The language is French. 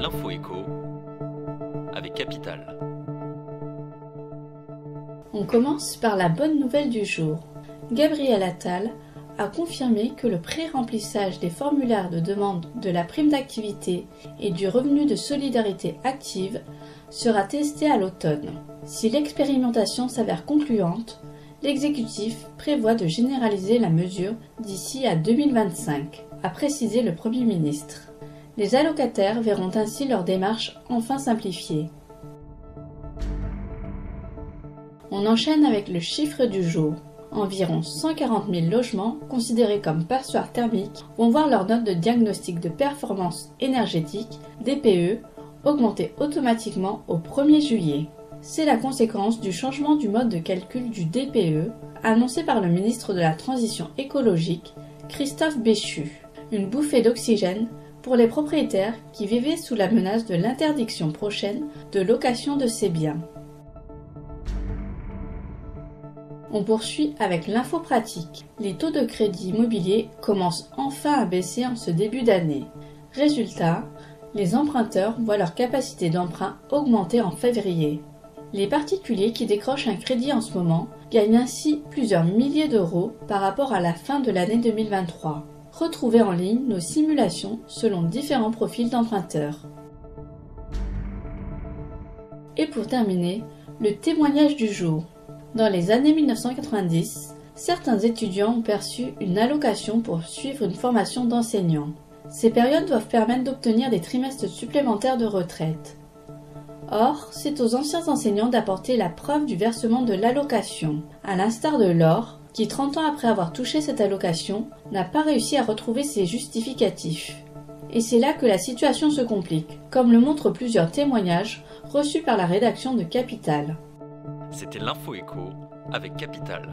l'info écho avec Capital. On commence par la bonne nouvelle du jour. Gabriel Attal a confirmé que le pré-remplissage des formulaires de demande de la prime d'activité et du revenu de solidarité active sera testé à l'automne. Si l'expérimentation s'avère concluante, l'exécutif prévoit de généraliser la mesure d'ici à 2025, a précisé le Premier ministre. Les allocataires verront ainsi leur démarche enfin simplifiée. On enchaîne avec le chiffre du jour. Environ 140 000 logements considérés comme passoires thermiques vont voir leur note de diagnostic de performance énergétique, DPE, augmenter automatiquement au 1er juillet. C'est la conséquence du changement du mode de calcul du DPE annoncé par le ministre de la Transition écologique, Christophe Béchu. Une bouffée d'oxygène pour les propriétaires qui vivaient sous la menace de l'interdiction prochaine de location de ces biens. On poursuit avec l'info pratique. Les taux de crédit immobilier commencent enfin à baisser en ce début d'année. Résultat, les emprunteurs voient leur capacité d'emprunt augmenter en février. Les particuliers qui décrochent un crédit en ce moment gagnent ainsi plusieurs milliers d'euros par rapport à la fin de l'année 2023. Retrouvez en ligne nos simulations selon différents profils d'emprunteurs. Et pour terminer, le témoignage du jour. Dans les années 1990, certains étudiants ont perçu une allocation pour suivre une formation d'enseignant. Ces périodes doivent permettre d'obtenir des trimestres supplémentaires de retraite. Or, c'est aux anciens enseignants d'apporter la preuve du versement de l'allocation, à l'instar de Laure, qui 30 ans après avoir touché cette allocation, n'a pas réussi à retrouver ses justificatifs. Et c'est là que la situation se complique, comme le montrent plusieurs témoignages reçus par la rédaction de Capital. C'était l'info écho avec Capital.